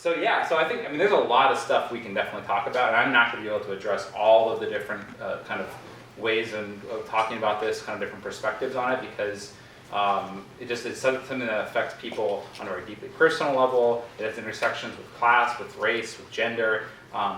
So yeah, so I think, I mean, there's a lot of stuff we can definitely talk about, and I'm not going to be able to address all of the different kind of ways of talking about this, kind of different perspectives on it, because it just is something that affects people on a very deeply personal level. It has intersections with class, with race, with gender,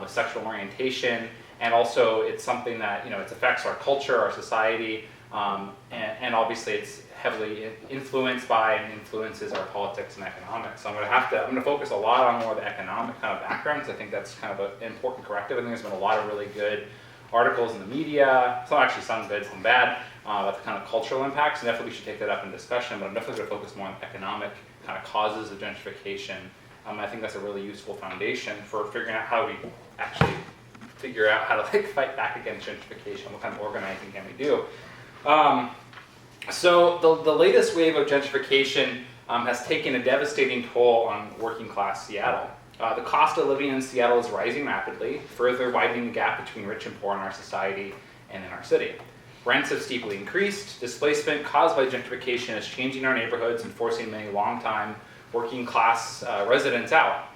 with sexual orientation, and also it's something that, you know, it affects our culture, our society, and obviously it's heavily influenced by and influences our politics and economics. So I'm going to focus a lot on more of the economic kind of background, because I think that's kind of an important corrective. I think there's been a lot of really good articles in the media, some good, some bad, about the kind of cultural impacts, and definitely we should take that up in discussion, but I'm definitely going to focus more on economic kind of causes of gentrification. I think that's a really useful foundation for figuring out how we actually figure out how to fight back against gentrification, what kind of organizing can we do. So the latest wave of gentrification has taken a devastating toll on working class Seattle. The cost of living in Seattle is rising rapidly, further widening the gap between rich and poor in our society and in our city. Rents have steeply increased. Displacement caused by gentrification is changing our neighborhoods and forcing many long-time working class residents out.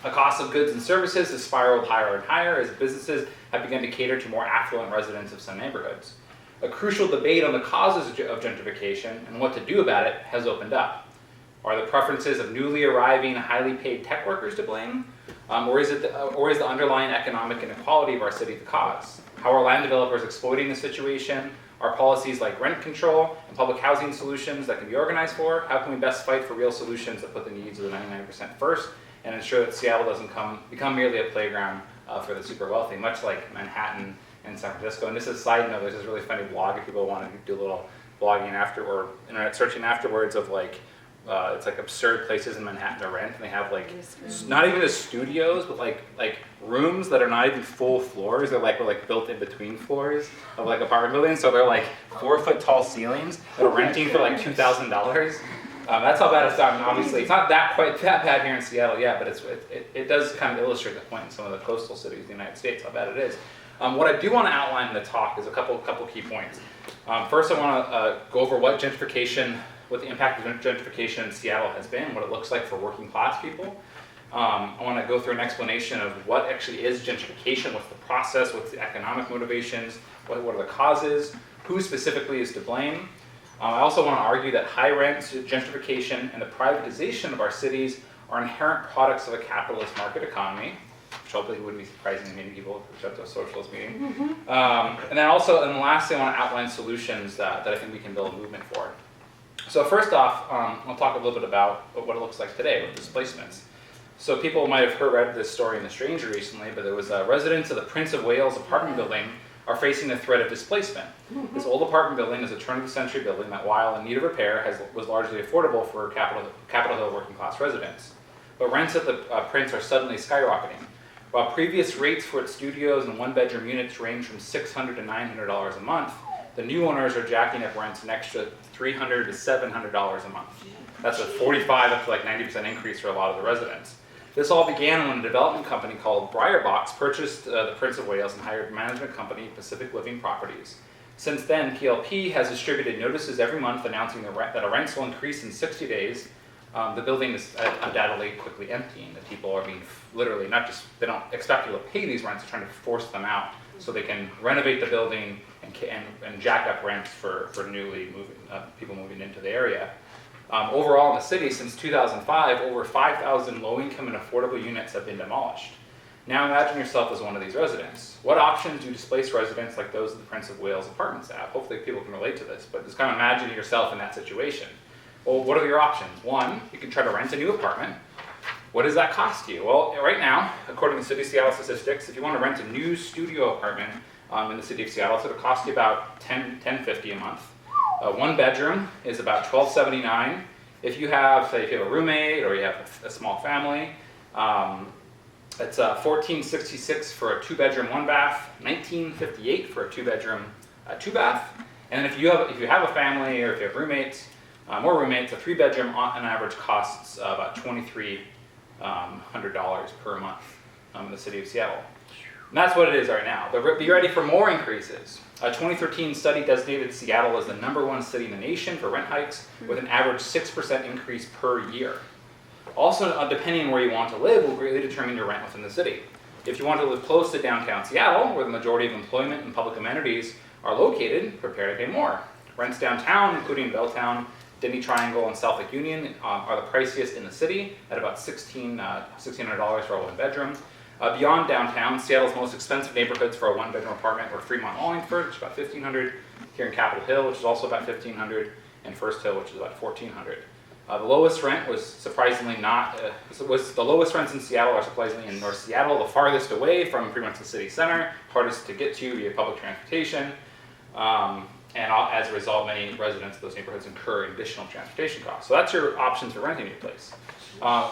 The cost of goods and services has spiraled higher and higher as businesses have begun to cater to more affluent residents of some neighborhoods. A crucial debate on the causes of gentrification and what to do about it has opened up. Are the preferences of newly arriving, highly paid tech workers to blame? Or is the underlying economic inequality of our city the cause? How are land developers exploiting the situation? Are policies like rent control and public housing solutions that can be organized for? How can we best fight for real solutions that put the needs of the 99% first and ensure that Seattle doesn't become merely a playground for the super wealthy, much like Manhattan and San Francisco? And this is a side note, there's this really funny blog if people want to do a little blogging after or internet searching afterwards of like, it's like absurd places in Manhattan to rent, and they have like not even just studios, but like rooms that are not even full floors. They're like built in between floors of like apartment buildings. So they're like 4-foot tall ceilings that are renting for like $2,000. That's how bad it's done. Obviously, it's not quite that bad here in Seattle yet, but it does kind of illustrate the point in some of the coastal cities of the United States how bad it is. What I do want to outline in the talk is a couple key points. First, I want to go over what the impact of gentrification in Seattle has been, what it looks like for working class people. I want to go through an explanation of what actually is gentrification, what's the process, what's the economic motivations, what are the causes, who specifically is to blame. I also want to argue that high rents, gentrification, and the privatization of our cities are inherent products of a capitalist market economy, which hopefully wouldn't be surprising to many people if we went to a socialist meeting. And lastly, I want to outline solutions that I think we can build a movement for. So first off, I'll talk a little bit about what it looks like today with displacements. So people might have read this story in The Stranger recently, but there was residents of the Prince of Wales apartment building are facing the threat of displacement. This old apartment building is a turn-of-the-century building that, while in need of repair, was largely affordable for Capitol Hill working class residents. But rents at the Prince are suddenly skyrocketing. While previous rates for its studios and one-bedroom units range from $600 to $900 a month, the new owners are jacking up rents an extra $300 to $700 a month. That's a 45 up to like 90% increase for a lot of the residents. This all began when a development company called Briarbox purchased the Prince of Wales and hired management company Pacific Living Properties. Since then, PLP has distributed notices every month announcing that a rents will increase in 60 days. The building is undoubtedly quickly emptying. The people are being literally they don't expect people to pay these rents, they're trying to force them out so they can renovate the building and jack up rents for people moving into the area. Overall in the city, since 2005, over 5,000 low-income and affordable units have been demolished. Now imagine yourself as one of these residents. What options do displaced residents like those of the Prince of Wales apartments have? Hopefully people can relate to this, but just kind of imagine yourself in that situation. Well, what are your options? One, you can try to rent a new apartment. What does that cost you? Well, right now, according to City of Seattle statistics, if you want to rent a new studio apartment in the city of Seattle, it's going to cost you about $10.50 a month. One bedroom is about $12.79. If you have a roommate or you have a small family, it's $14.66 for a 2-bedroom, 1-bath, $19.58 for a 2-bedroom, 2-bath. And then if you have a family or if you have roommates, a 3-bedroom on average costs about $2,300 per month in the city of Seattle. And that's what it is right now. But be ready for more increases. A 2013 study designated Seattle as the #1 city in the nation for rent hikes, with an average 6% increase per year. Also, depending on where you want to live will greatly determine your rent within the city. If you want to live close to downtown Seattle, where the majority of employment and public amenities are located, prepare to pay more. Rents downtown, including Belltown, Denny Triangle, and South Lake Union, are the priciest in the city at about $1,600 for a one-bedroom. Beyond downtown, Seattle's most expensive neighborhoods for a one-bedroom apartment were Fremont Wallingford, which is about $1,500, here in Capitol Hill, which is also about $1,500, and First Hill, which is about $1,400. The lowest rent was surprisingly the lowest rents in Seattle are surprisingly in North Seattle, the farthest away from pretty much the city center, hardest to get to via public transportation. And as a result, many residents of those neighborhoods incur additional transportation costs. So that's your options for renting a place.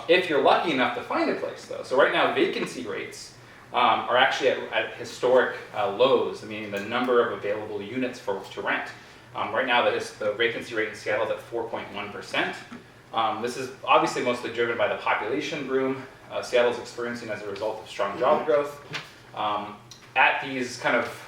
If you're lucky enough to find a place, though, so right now vacancy rates are actually at historic lows, meaning the number of available units to rent. Right now, the vacancy rate in Seattle is at 4.1%. This is obviously mostly driven by the population boom Seattle's experiencing as a result of strong job growth. At these kind of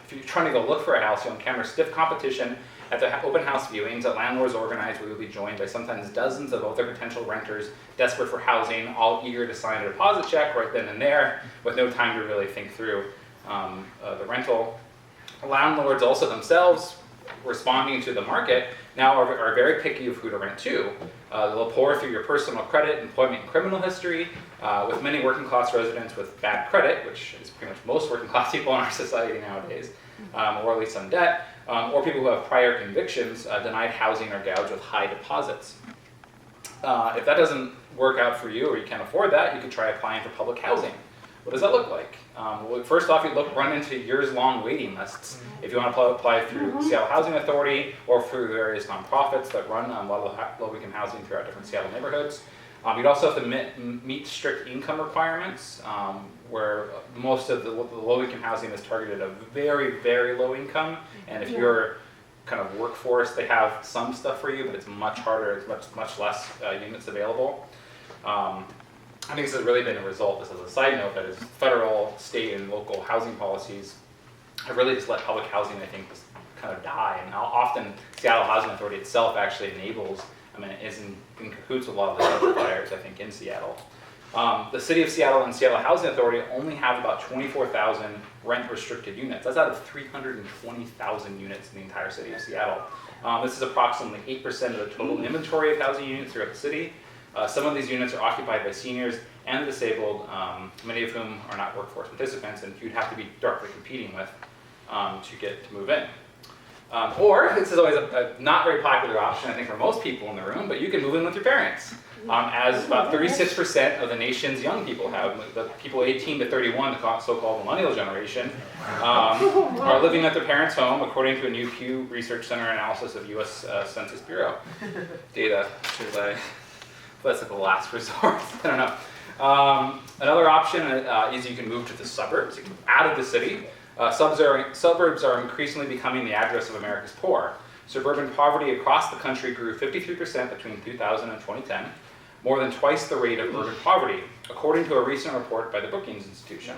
if you're trying to go look for a house, you'll encounter stiff competition at the open house viewings that landlords organize, where you'll be joined by sometimes dozens of other potential renters desperate for housing, all eager to sign a deposit check right then and there, with no time to really think through the rental. Landlords also themselves, responding to the market, now are very picky of who to rent to. They'll pour through your personal credit, employment, and criminal history, with many working class residents with bad credit, which is pretty much most working class people in our society nowadays, or at least some debt, or people who have prior convictions, denied housing or gouged with high deposits. If that doesn't work out for you, or you can't afford that, you could try applying for public housing. What does that look like? Well, first off, you run into years-long waiting lists. If you want to apply through Seattle Housing Authority or through various nonprofits that run low-income housing throughout different Seattle neighborhoods. You'd also have to meet strict income requirements, where most of the low-income housing is targeted at very, very low income. And if you're kind of workforce, they have some stuff for you, but it's much harder, it's much less units available. I think this has really been a result, just as a side note, that is federal, state, and local housing policies have really just let public housing, I think, just kind of die. And often Seattle Housing Authority itself actually enables, is in cahoots with a lot of the gentrifiers, I think, in Seattle. The City of Seattle and Seattle Housing Authority only have about 24,000 rent-restricted units. That's out of 320,000 units in the entire city of Seattle. This is approximately 8% of the total inventory of housing units throughout the city. Some of these units are occupied by seniors and the disabled, many of whom are not workforce participants, and you'd have to be directly competing with to get to move in. Or, this is always a not very popular option, I think, for most people in the room, but you can move in with your parents. As about 36% of the nation's young people have. The people 18 to 31, the so-called millennial generation, are living at their parents' home, according to a new Pew Research Center analysis of U.S. Census Bureau data. That's like the last resort. I don't know. Another option is you can move to the suburbs, out of the city. Suburbs are increasingly becoming the address of America's poor. Suburban poverty across the country grew 53% between 2000 and 2010, more than twice the rate of urban poverty, according to a recent report by the Brookings Institution.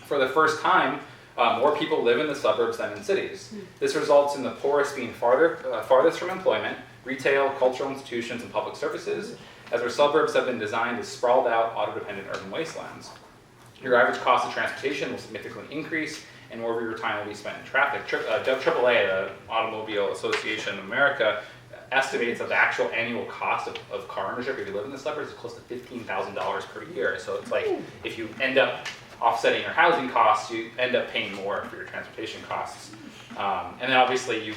For the first time, more people live in the suburbs than in cities. This results in the poorest being farthest from employment, retail, cultural institutions, and public services, as our suburbs have been designed as sprawled out, auto-dependent urban wastelands. Your average cost of transportation will significantly increase, and more of your time will be spent in traffic. AAA, the Automobile Association of America, estimates that the actual annual cost of car ownership, if you live in the suburbs, is close to $15,000 per year. So it's like, if you end up offsetting your housing costs, you end up paying more for your transportation costs. And then obviously you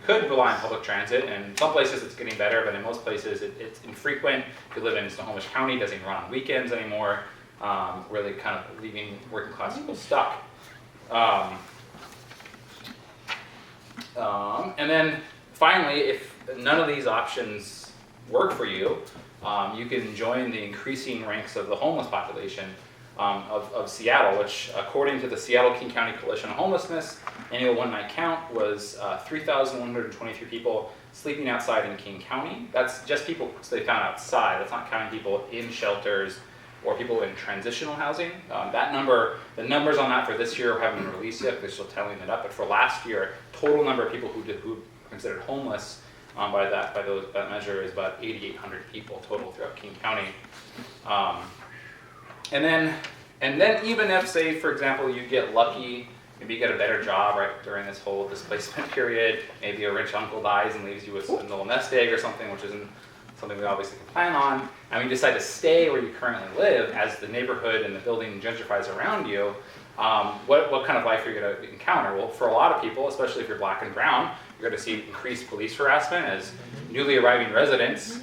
could rely on public transit, and in some places it's getting better, but in most places it's infrequent. If you live in Snohomish County, it doesn't run on weekends anymore, really kind of leaving working class people stuck. And then finally, if none of these options work for you, you can join the increasing ranks of the homeless population of Seattle, which according to the Seattle-King County Coalition on Homelessness, annual one-night count was 3,123 people sleeping outside in King County. That's just people they found outside. That's not counting people in shelters or people in transitional housing. That number, the numbers on that for this year haven't been released yet. They're still tallying it up. But for last year, total number of people who were considered homeless by that measure is about 8,800 people total throughout King County. And then even if, say, for example, you get lucky, maybe you get a better job right during this whole displacement period, maybe a rich uncle dies and leaves you with a little nest egg or something, which isn't something we obviously can plan on, and you decide to stay where you currently live as the neighborhood and the building gentrifies around you, what kind of life are you going to encounter? Well, for a lot of people, especially if you're black and brown, you're going to see increased police harassment as newly arriving residents,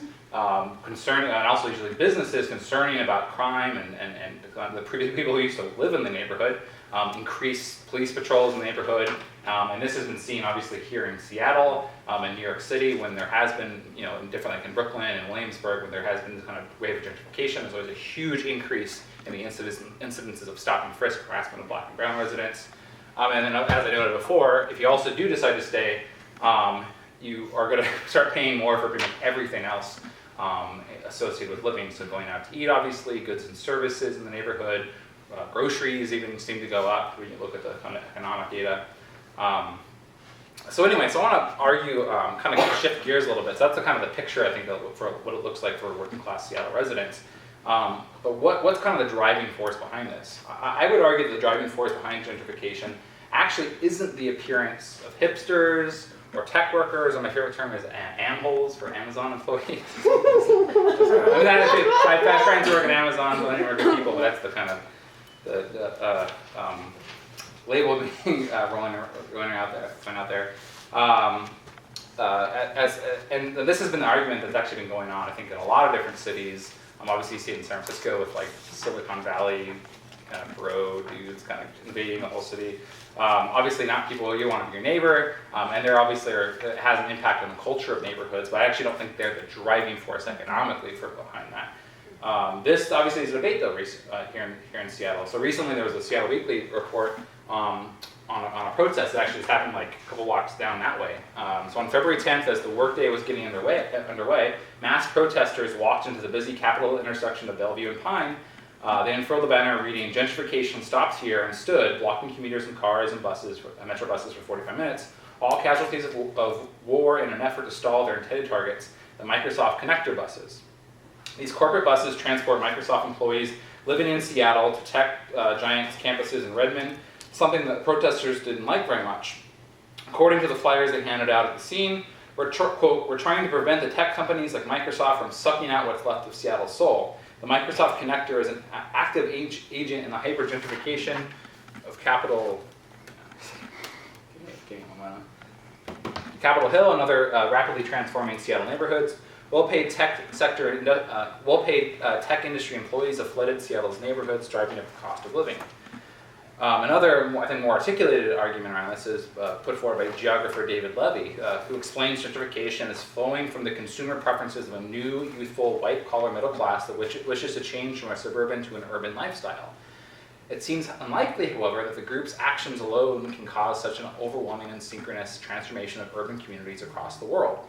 concerning, and also usually businesses concerning about crime and the previous people who used to live in the neighborhood, increase police patrols in the neighborhood, and this has been seen obviously here in Seattle, in New York City, when there has been, in different, like in Brooklyn and Williamsburg, when there has been this kind of wave of gentrification, there's always a huge increase in the incidences of stop and frisk harassment of black and brown residents. And then, as I noted before, if you also do decide to stay, you are going to start paying more for pretty much everything else associated with living. So going out to eat, obviously, goods and services in the neighborhood, groceries even seem to go up when you look at the kind of economic data. So anyway, so I want to argue, kind of shift gears a little bit. So that's the kind of the picture, I think, for what it looks like for working class Seattle residents. But what's kind of the driving force behind this? I would argue that the driving force behind gentrification actually isn't the appearance of hipsters or tech workers, or my favorite term is AMHOLs for Amazon employees. I mean, I have friends who work at Amazon, I work with people, but that's the kind of the label being rolling out there. And this has been the argument that's actually been going on, I think, in a lot of different cities. Obviously, you see it in San Francisco with like Silicon Valley kind of bro dudes kind of invading the whole city. Obviously, not people you want to be your neighbor, and they're obviously it has an impact on the culture of neighborhoods. But I actually don't think they're the driving force economically behind that. This obviously is a debate though here in Seattle. So recently there was a Seattle Weekly report on a protest that actually happened like a couple blocks down that way. So on February 10th, as the workday was getting underway, mass protesters walked into the busy Capitol intersection of Bellevue and Pine. They unfurled the banner reading, "Gentrification stops here," and stood, blocking commuters and cars and metro buses for 45 minutes, all casualties of war in an effort to stall their intended targets, the Microsoft connector buses. These corporate buses transport Microsoft employees living in Seattle to tech giants campuses in Redmond, something that protesters didn't like very much. According to the flyers they handed out at the scene, we're trying to prevent the tech companies like Microsoft from sucking out what's left of Seattle's soul. The Microsoft connector is an active agent in the hyper-gentrification of Capitol Hill and other rapidly transforming Seattle neighborhoods. Well-paid tech industry employees have flooded Seattle's neighborhoods, driving up the cost of living. Another, I think, more articulated argument around this is put forward by geographer David Levy, who explains gentrification as flowing from the consumer preferences of a new, youthful, white-collar middle class that wishes to change from a suburban to an urban lifestyle. It seems unlikely, however, that the group's actions alone can cause such an overwhelming and synchronous transformation of urban communities across the world.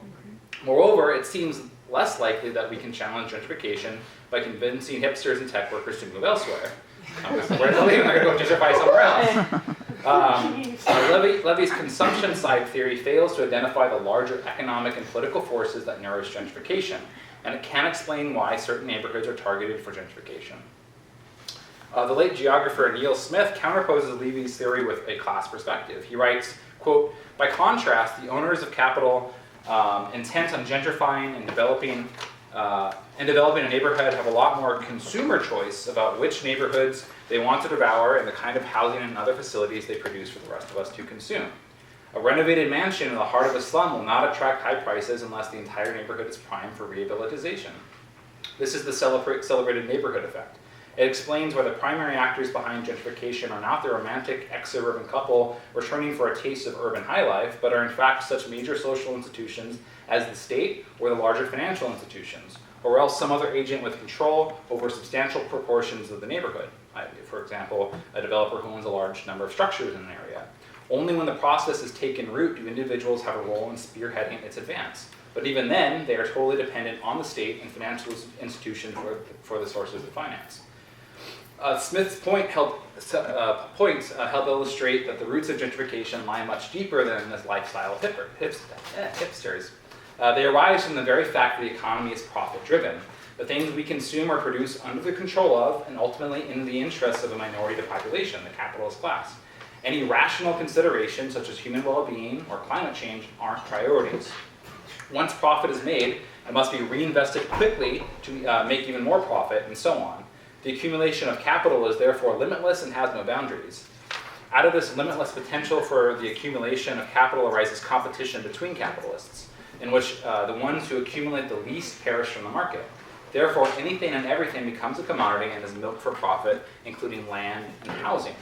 Moreover, it seems less likely that we can challenge gentrification by convincing hipsters and tech workers to move elsewhere. Where they're leaving, they're going to go gentrify somewhere else. Levy's consumption side theory fails to identify the larger economic and political forces that nourish gentrification, and it can explain why certain neighborhoods are targeted for gentrification. The late geographer Neil Smith counterposes Levy's theory with a class perspective. He writes, quote, "By contrast, the owners of capital intent on gentrifying and developing a neighborhood have a lot more consumer choice about which neighborhoods they want to devour and the kind of housing and other facilities they produce for the rest of us to consume. A renovated mansion in the heart of a slum will not attract high prices unless the entire neighborhood is primed for rehabilitation. This is the celebrated neighborhood effect. It explains why the primary actors behind gentrification are not the romantic ex-suburban couple returning for a taste of urban high life, but are in fact such major social institutions as the state or the larger financial institutions, or else some other agent with control over substantial proportions of the neighborhood. For example, a developer who owns a large number of structures in an area. Only when the process has taken root do individuals have a role in spearheading its advance. But even then, they are totally dependent on the state and financial institutions for the sources of finance." Smith's point helped illustrate that the roots of gentrification lie much deeper than this lifestyle of hipsters. They arise from the very fact that the economy is profit-driven. The things we consume are produced under the control of and ultimately in the interests of a minority of the population, the capitalist class. Any rational considerations, such as human well-being or climate change, aren't priorities. Once profit is made, it must be reinvested quickly to make even more profit, and so on. The accumulation of capital is therefore limitless and has no boundaries. Out of this limitless potential for the accumulation of capital arises competition between capitalists, in which the ones who accumulate the least perish from the market. Therefore, anything and everything becomes a commodity and is milked for profit, including land and housing.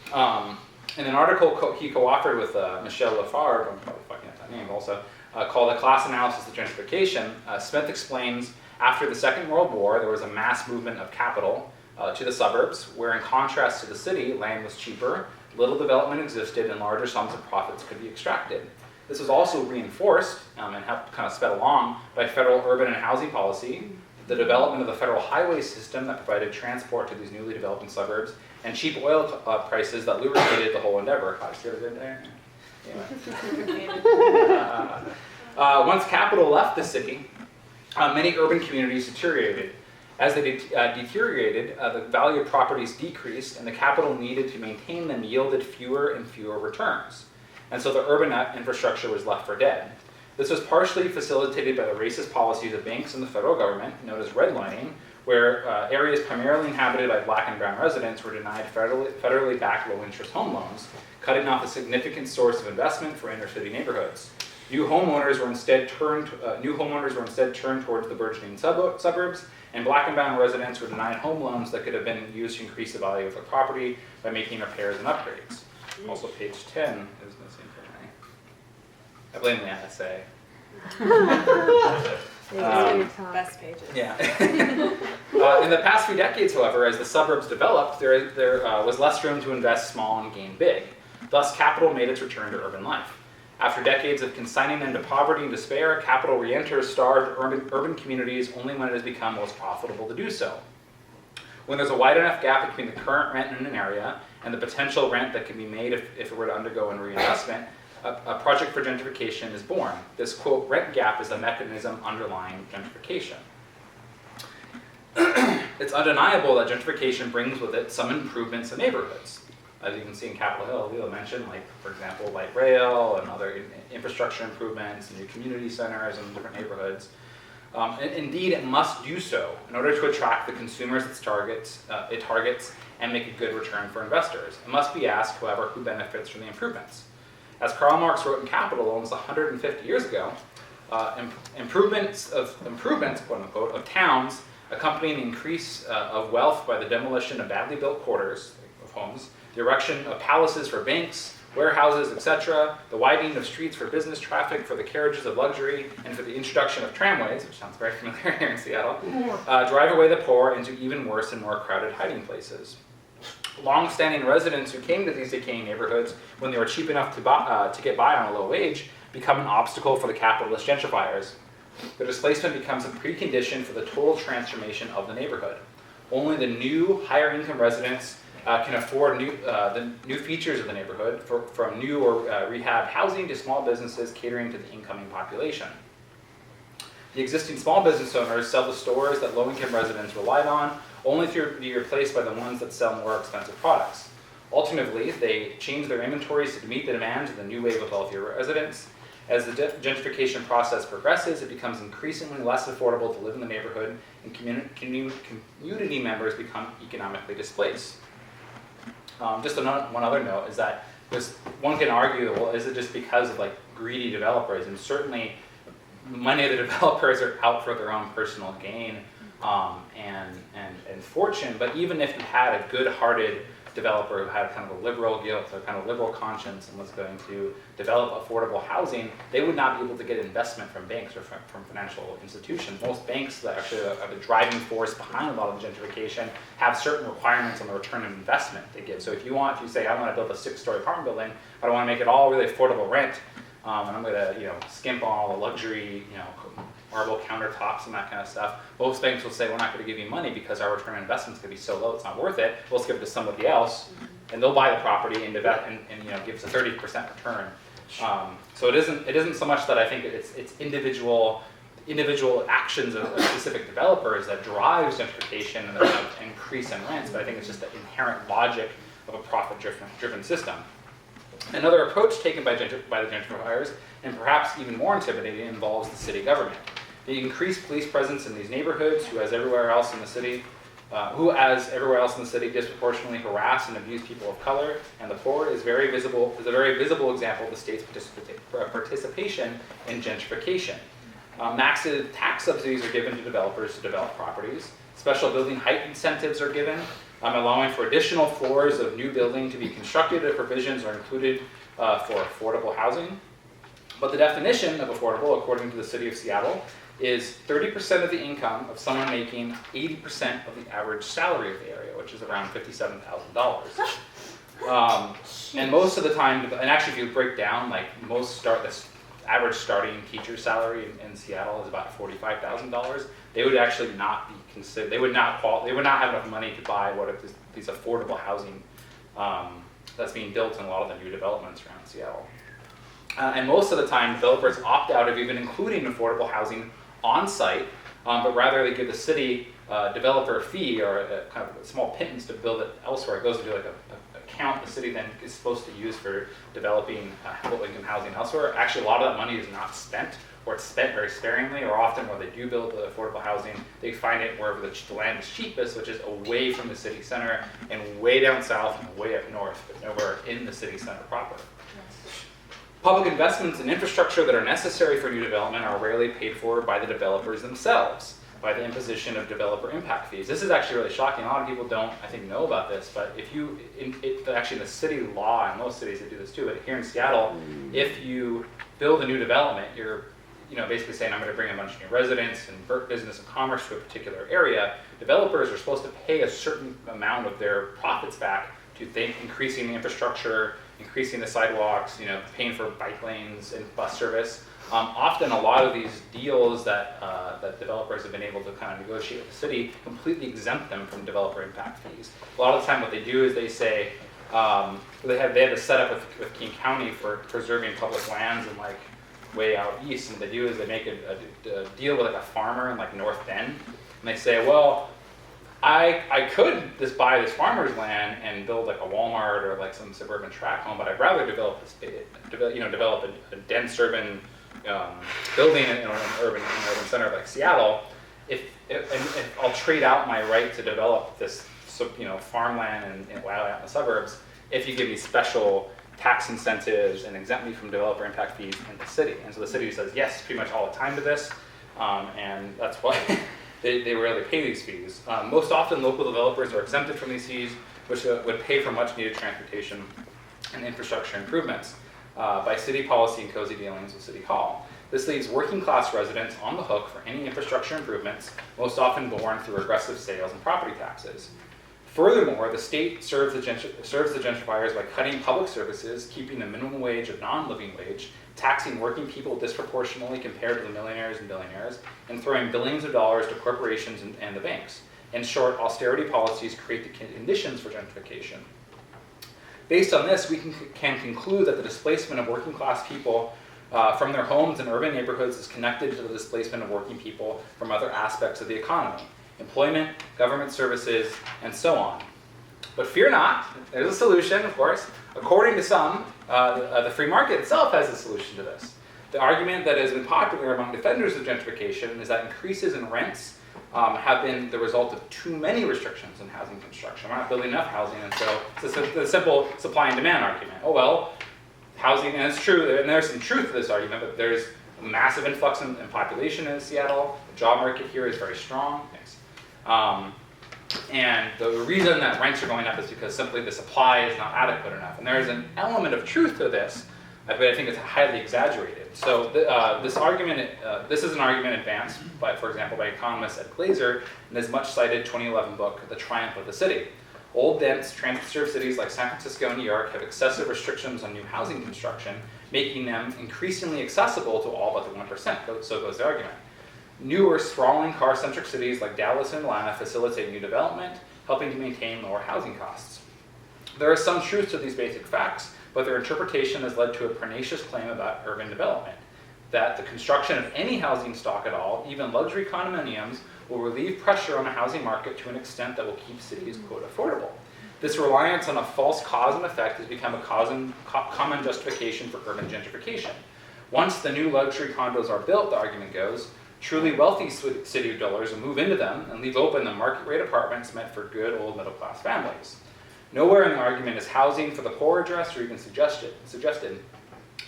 In an article he co-authored with Michel Lafargue, I'm probably fucking up that name also, called A Class Analysis of Gentrification, Smith explains, after the Second World War, there was a mass movement of capital to the suburbs, where in contrast to the city, land was cheaper, little development existed, and larger sums of profits could be extracted. This was also reinforced and helped kind of sped along by federal urban and housing policy, the development of the federal highway system that provided transport to these newly developing suburbs, and cheap oil prices that lubricated the whole endeavor. Once capital left the city, many urban communities deteriorated. As they deteriorated, the value of properties decreased, and the capital needed to maintain them yielded fewer and fewer returns. And so the urban infrastructure was left for dead. This was partially facilitated by the racist policies of banks and the federal government, known as redlining, where areas primarily inhabited by black and brown residents were denied federally backed low-interest home loans, cutting off a significant source of investment for inner-city neighborhoods. New homeowners were instead turned towards the burgeoning suburbs, and black and brown residents were denied home loans that could have been used to increase the value of their property by making repairs and upgrades. Also, page 10 is missing for me. I blame the NSA. Best pages. Yeah. In the past few decades, however, as the suburbs developed, there was less room to invest small and gain big. Thus, capital made its return to urban life. After decades of consigning them to poverty and despair, capital re-enters starved urban communities only when it has become most profitable to do so. When there's a wide enough gap between the current rent in an area and the potential rent that can be made if it were to undergo a reinvestment, a project for gentrification is born. This, quote, rent gap is the mechanism underlying gentrification. It's undeniable that gentrification brings with it some improvements in neighborhoods. As you can see in Capitol Hill, Leo mentioned, like, for example, light rail and other infrastructure improvements, new community centers in different neighborhoods. And indeed, it must do so in order to attract the consumers it targets and make a good return for investors. It must be asked, however, who benefits from the improvements. As Karl Marx wrote in Capital almost 150 years ago, improvements, quote unquote, of towns accompanying the increase of wealth by the demolition of badly built quarters of homes, the erection of palaces for banks, warehouses, etc., the widening of streets for business traffic, for the carriages of luxury, and for the introduction of tramways, which sounds very familiar here in Seattle, drive away the poor into even worse and more crowded hiding places. Long-standing residents who came to these decaying neighborhoods when they were cheap enough to get by on a low wage become an obstacle for the capitalist gentrifiers. The displacement becomes a precondition for the total transformation of the neighborhood. Only the new, higher-income residents can afford the new features of the neighborhood, from new or rehab housing to small businesses catering to the incoming population. The existing small business owners sell the stores that low-income residents relied on, only to be replaced by the ones that sell more expensive products. Alternatively, they change their inventories to meet the demands of the new wave of wealthier residents. As the gentrification process progresses, it becomes increasingly less affordable to live in the neighborhood, and community members become economically displaced. Just one other note is that one can argue, well, is it just because of greedy developers? And certainly, many of the developers are out for their own personal gain and fortune. But even if you had a good-hearted developer who had kind of a liberal guilt or kind of liberal conscience and was going to develop affordable housing, they would not be able to get investment from banks or from financial institutions. Most banks that actually are the driving force behind a lot of the gentrification have certain requirements on the return of investment they give. So if you say, I want to build a 6-story apartment building, but I want to make it all really affordable rent, and I'm going to skimp on all the luxury, marble countertops and that kind of stuff, most banks will say, we're not going to give you money because our return on investment is going to be so low, it's not worth it. We'll just give it to somebody else, and they'll buy the property and give us a 30% return. So it isn't so much that I think it's individual actions of specific developers that drives gentrification and the increase in rents, but I think it's just the inherent logic of a profit-driven system. Another approach taken by the gentrifiers, and perhaps even more intimidating, involves the city government. The increased police presence in these neighborhoods, who as everywhere else in the city, disproportionately harass and abuse people of color and the poor, is a very visible example of the state's participation in gentrification. Massive tax subsidies are given to developers to develop properties. Special building height incentives are given, allowing for additional floors of new building to be constructed if provisions are included for affordable housing. But the definition of affordable, according to the city of Seattle, is 30% of the income of someone making 80% of the average salary of the area, which is around $57,000. And most of the time, and actually if you break down, like this average starting teacher salary in Seattle is about $45,000. They would actually not be considered, they would not have enough money to buy these affordable housing that's being built in a lot of the new developments around Seattle. And most of the time, developers opt out of even including affordable housing on site, but rather they give the city developer a fee or a kind of a small pittance to build it elsewhere. It goes into like a account the city then is supposed to use for developing low-income housing elsewhere. Actually, a lot of that money is not spent, or it's spent very sparingly, or often where they do build the affordable housing, they find it wherever the land is cheapest, which is away from the city center and way down south and way up north, but nowhere in the city center proper. Public investments in infrastructure that are necessary for new development are rarely paid for by the developers themselves, by the imposition of developer impact fees. This is actually really shocking. A lot of people don't, I think, know about this, but actually the city law, and most cities that do this too, but here in Seattle, if you build a new development, you're basically saying, I'm going to bring a bunch of new residents and business and commerce to a particular area. Developers are supposed to pay a certain amount of their profits back to increasing the infrastructure, increasing the sidewalks, paying for bike lanes and bus service. Often a lot of these deals that developers have been able to kind of negotiate with the city completely exempt them from developer impact fees. A lot of the time what they do is they say, they have a setup with King County for preserving public lands and like way out east, and what they do is they make a deal with like a farmer in like North Bend, and they say, well, I could just buy this farmer's land and build like a Walmart or like some suburban tract home, but I'd rather develop a dense urban building in an urban center like Seattle. If I'll trade out my right to develop this farmland and out in the suburbs if you give me special tax incentives and exempt me from developer impact fees in the city. And so the city says yes pretty much all the time to this, and that's why they rarely pay these fees. Most often local developers are exempted from these fees, which would pay for much needed transportation and infrastructure improvements by city policy and cozy dealings with City Hall. This leaves working class residents on the hook for any infrastructure improvements, most often borne through aggressive sales and property taxes. Furthermore, the state serves the gentrifiers by cutting public services, keeping the minimum wage a non-living wage, taxing working people disproportionately compared to the millionaires and billionaires, and throwing billions of dollars to corporations and the banks. In short, austerity policies create the conditions for gentrification. Based on this, we can conclude that the displacement of working class people from their homes in urban neighborhoods is connected to the displacement of working people from other aspects of the economy: employment, government services, and so on. But fear not, there's a solution, of course. According to some, the free market itself has a solution to this. The argument that has been popular among defenders of gentrification is that increases in rents have been the result of too many restrictions in housing construction. We're not building enough housing, and so it's a simple supply and demand argument. Oh well, housing, and it's true, and there's some truth to this argument, but there's a massive influx in population in Seattle. The job market here is very strong. And the reason that rents are going up is because simply the supply is not adequate enough. And there's an element of truth to this, but I think it's highly exaggerated. So this is an argument advanced by, for example, by economist Ed Glazer in his much cited 2011 book, The Triumph of the City. Old, dense, transit-served cities like San Francisco and New York have excessive restrictions on new housing construction, making them increasingly accessible to all but the 1%, so goes the argument. Newer, sprawling, car-centric cities like Dallas and Atlanta facilitate new development, helping to maintain lower housing costs. There is some truth to these basic facts, but their interpretation has led to a pernicious claim about urban development, that the construction of any housing stock at all, even luxury condominiums, will relieve pressure on the housing market to an extent that will keep cities, quote, affordable. This reliance on a false cause and effect has become a common justification for urban gentrification. Once the new luxury condos are built, the argument goes, truly wealthy city dwellers will move into them and leave open the market rate apartments meant for good old middle class families. Nowhere in the argument is housing for the poor addressed or even suggested.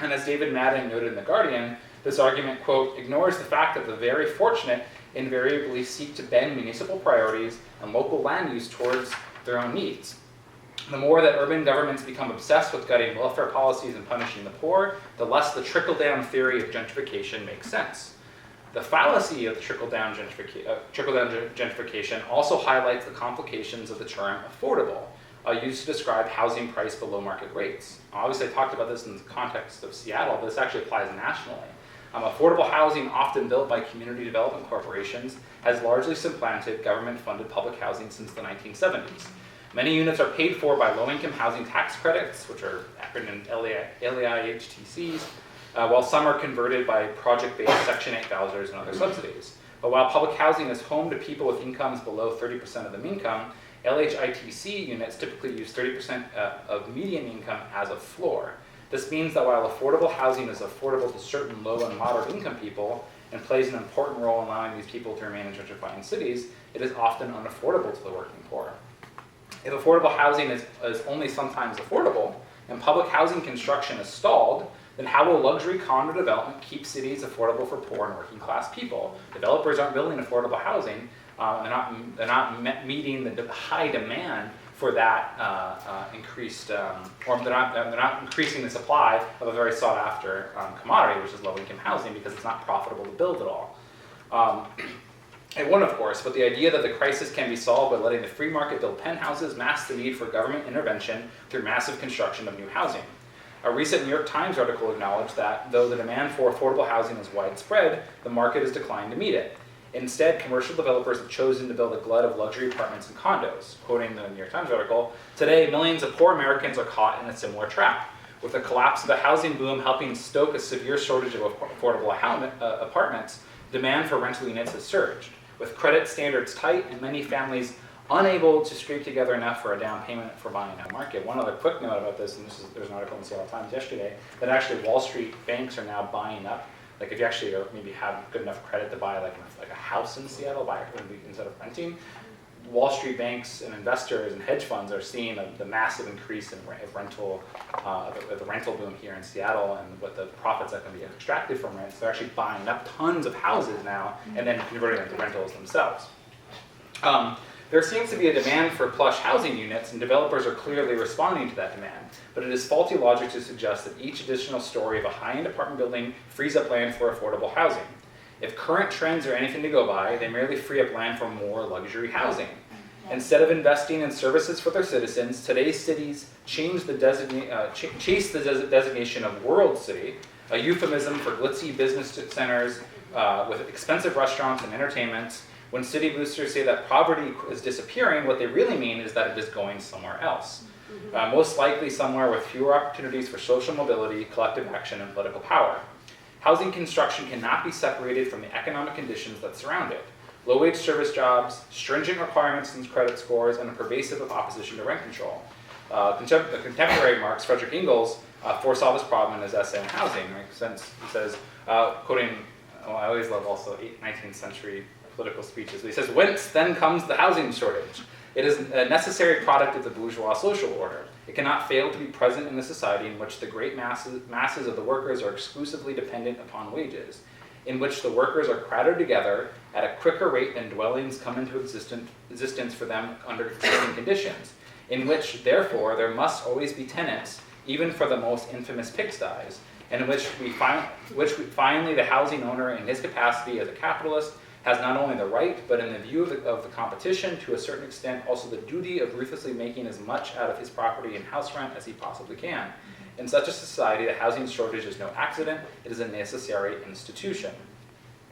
And as David Madden noted in The Guardian, this argument, quote, ignores the fact that the very fortunate invariably seek to bend municipal priorities and local land use towards their own needs. The more that urban governments become obsessed with gutting welfare policies and punishing the poor, the less the trickle-down theory of gentrification makes sense. The fallacy of the trickle-down gentrification also highlights the complications of the term affordable, used to describe housing price below market rates. Obviously, I talked about this in the context of Seattle, but this actually applies nationally. Affordable housing, often built by community development corporations, has largely supplanted government-funded public housing since the 1970s. Many units are paid for by low-income housing tax credits, which are acronym LAIHTCs, while some are converted by project-based Section 8 vouchers and other subsidies. But while public housing is home to people with incomes below 30% of the income, LHITC units typically use 30% of median income as a floor. This means that while affordable housing is affordable to certain low and moderate income people and plays an important role in allowing these people to remain in gentrifying cities, it is often unaffordable to the working poor. If affordable housing is only sometimes affordable and public housing construction is stalled, then how will luxury condo development keep cities affordable for poor and working class people? Developers aren't building affordable housing. They're not meeting the high demand for that increased, or they're not increasing the supply of a very sought after commodity, which is low income housing, because it's not profitable to build at all. It won't, of course, but the idea that the crisis can be solved by letting the free market build penthouses masks the need for government intervention through massive construction of new housing. A recent New York Times article acknowledged that, though the demand for affordable housing is widespread, the market has declined to meet it. Instead, commercial developers have chosen to build a glut of luxury apartments and condos. Quoting the New York Times article, today millions of poor Americans are caught in a similar trap. With the collapse of the housing boom helping stoke a severe shortage of affordable apartments, demand for rental units has surged. With credit standards tight and many families unable to scrape together enough for a down payment for buying a market. One other quick note about this, and there's an article in the Seattle Times yesterday, that actually Wall Street banks are now buying up. Like if you actually maybe have good enough credit to buy like a house in Seattle, buy it instead of renting, Wall Street banks and investors and hedge funds are seeing the massive increase in rental, the rental boom here in Seattle, and what the profits that can be extracted from rents. They're actually buying up tons of houses now and then converting them to rentals themselves. There seems to be a demand for plush housing units, and developers are clearly responding to that demand. But it is faulty logic to suggest that each additional story of a high-end apartment building frees up land for affordable housing. If current trends are anything to go by, they merely free up land for more luxury housing. Instead of investing in services for their citizens, today's cities chase the designation of world city, a euphemism for glitzy business centers with expensive restaurants and entertainment. When city boosters say that poverty is disappearing, what they really mean is that it is going somewhere else. Most likely somewhere with fewer opportunities for social mobility, collective action, and political power. Housing construction cannot be separated from the economic conditions that surround it. Low-wage service jobs, stringent requirements and credit scores, and a pervasive opposition to rent control. The contemporary Marx, Frederick Engels, foresaw this problem in his essay on housing. Since he says, quoting, I always love also 19th century political speeches. He says, whence then comes the housing shortage? It is a necessary product of the bourgeois social order. It cannot fail to be present in a society in which the great masses of the workers are exclusively dependent upon wages, in which the workers are crowded together at a quicker rate than dwellings come into existence for them under existing conditions, in which, therefore, there must always be tenants, even for the most infamous pigsties, and in which finally the housing owner, in his capacity as a capitalist, has not only the right, but in the view of the competition, to a certain extent, also the duty of ruthlessly making as much out of his property and house rent as he possibly can. In such a society, the housing shortage is no accident, it is a necessary institution.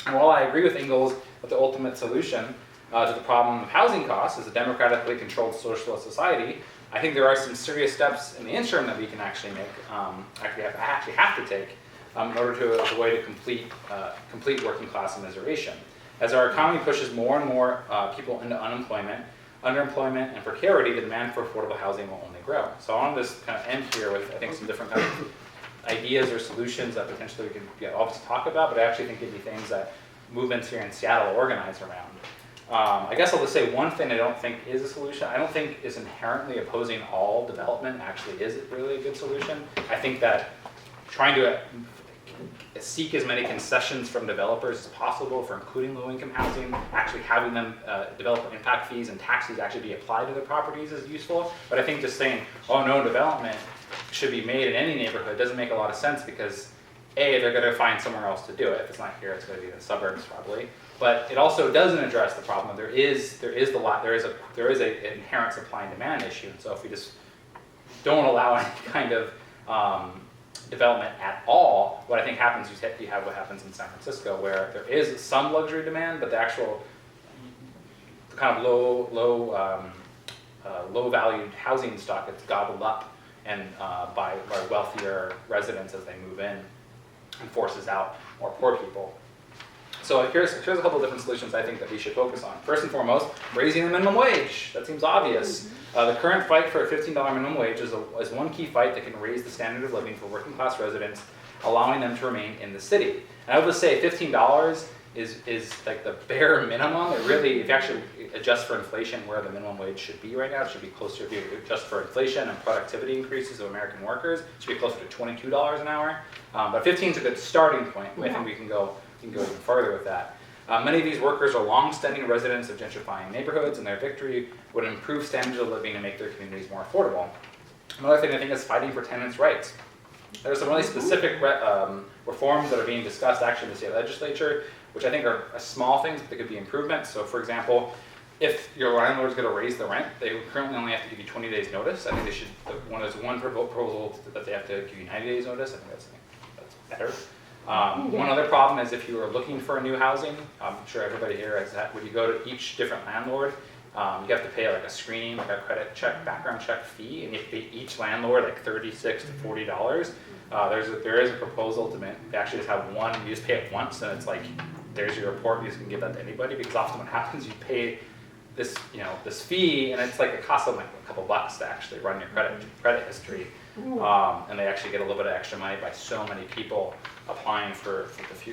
And while I agree with Engels that the ultimate solution to the problem of housing costs as a democratically controlled socialist society, I think there are some serious steps in the interim that we can actually make, actually have to take in order to avoid a complete working class immiseration. As our economy pushes more and more people into unemployment, underemployment, and precarity, the demand for affordable housing will only grow. So I want to just kind of end here with, I think, some different kind of ideas or solutions that potentially we can obviously talk about, but I actually think it'd be things that movements here in Seattle organize around. I guess I'll just say one thing I don't think is a solution. I don't think is inherently opposing all development actually is really a good solution. I think that trying to seek as many concessions from developers as possible for including low-income housing, actually having them develop impact fees and taxes actually be applied to their properties is useful. But I think just saying, oh, no development should be made in any neighborhood doesn't make a lot of sense because A, they're going to find somewhere else to do it. If it's not here, it's going to be in the suburbs probably. But it also doesn't address the problem that there is an inherent supply and demand issue. And so if we just don't allow any kind of development at all, what I think happens is you have what happens in San Francisco, where there is some luxury demand, but the actual kind of low valued housing stock gets gobbled up and by wealthier residents as they move in and forces out more poor people. So here's a couple of different solutions I think that we should focus on. First and foremost, raising the minimum wage. That seems obvious. The current fight for a $15 minimum wage is one key fight that can raise the standard of living for working class residents, allowing them to remain in the city. And I would just say $15 is like the bare minimum. It really, if you actually adjust for inflation where the minimum wage should be right now, it should be closer, if you adjust for inflation and productivity increases of American workers, it should be closer to $22 an hour. But 15 is a good starting point. I think we can go even further with that. Many of these workers are long-standing residents of gentrifying neighborhoods, and their victory would improve standards of living and make their communities more affordable. Another thing I think is fighting for tenants' rights. There are some really specific reforms that are being discussed actually in the state legislature, which I think are small things, but they could be improvements. So for example, if your landlord's going to raise the rent, they currently only have to give you 20 days notice. I think they should, there's one proposal that they have to give you 90 days notice. I think that's better. One other problem is if you are looking for a new housing, I'm sure everybody here has that, when you go to each different landlord, you have to pay like a screening, like a credit check, background check fee, and you have to pay each landlord like $36 to $40. There is a proposal to actually just have one, you just pay it once, and it's like, there's your report, you just can give that to anybody, because often what happens, you pay this fee, and it's like it costs them like a couple bucks to actually run your credit history. And they actually get a little bit of extra money by so many people applying for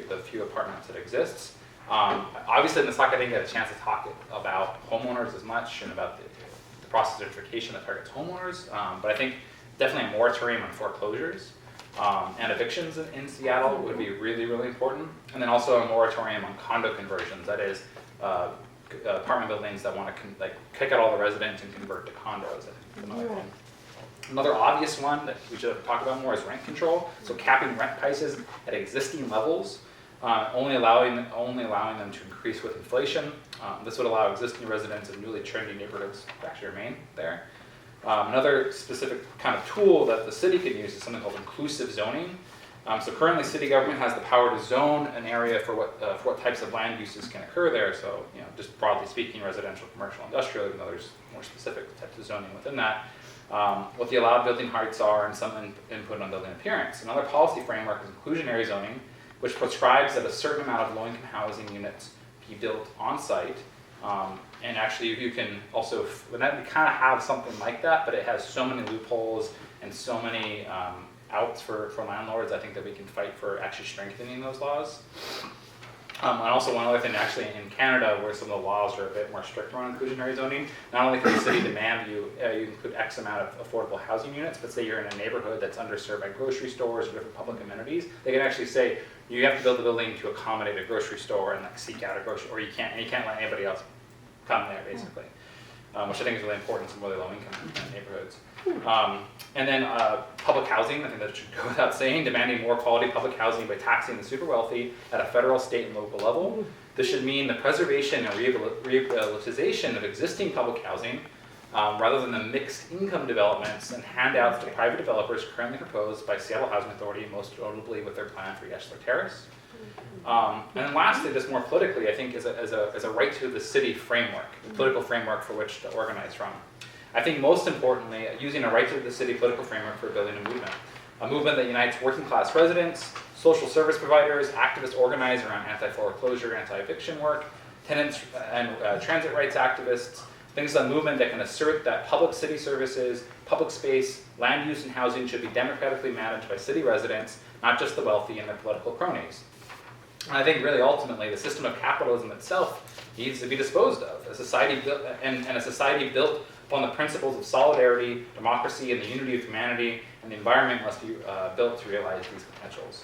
the few apartments that exists. Obviously, in this talk, I didn't get a chance to talk about homeowners as much and about the process of gentrification that targets homeowners, but I think definitely a moratorium on foreclosures and evictions in Seattle would be really, really important. And then also a moratorium on condo conversions, that is apartment buildings that want to kick out all the residents and convert to condos. I think is another thing. Another obvious one that we should talk about more is rent control. So capping rent prices at existing levels, only allowing them to increase with inflation. This would allow existing residents of newly trendy neighborhoods to actually remain there. Another specific kind of tool that the city can use is something called inclusive zoning. So currently, city government has the power to zone an area for what types of land uses can occur there. So, just broadly speaking, residential, commercial, industrial, even though there's more specific types of zoning within that. What the allowed building heights are and some input on building appearance. Another policy framework is inclusionary zoning, which prescribes that a certain amount of low-income housing units be built on site. And actually, you can also, we kind of have something like that, but it has so many loopholes and so many outs for landlords. I think that we can fight for actually strengthening those laws. And also one other thing, actually in Canada, where some of the laws are a bit more strict around inclusionary zoning, not only can the city demand you include X amount of affordable housing units, but say you're in a neighborhood that's underserved by grocery stores or different public amenities, they can actually say you have to build a building to accommodate a grocery store and seek out a grocery, or you can't let anybody else come there basically, which I think is really important in some really low-income neighborhoods. And then public housing, I think that should go without saying, demanding more quality public housing by taxing the super wealthy at a federal, state, and local level. This should mean the preservation and rehabilitation of existing public housing rather than the mixed income developments and handouts to private developers currently proposed by Seattle Housing Authority, most notably with their plan for Yesler Terrace. And then lastly, just more politically, I think as a right to the city framework, political framework for which to organize from. I think most importantly, using a right to the city political framework for building a movement that unites working class residents, social service providers, activists organized around anti-foreclosure, anti-eviction work, tenants and transit rights activists, things a movement that can assert that public city services, public space, land use and housing should be democratically managed by city residents, not just the wealthy and their political cronies. And I think really ultimately the system of capitalism itself needs to be disposed of. A society built, and a society built upon the principles of solidarity, democracy, and the unity of humanity, and the environment must be built to realize these potentials.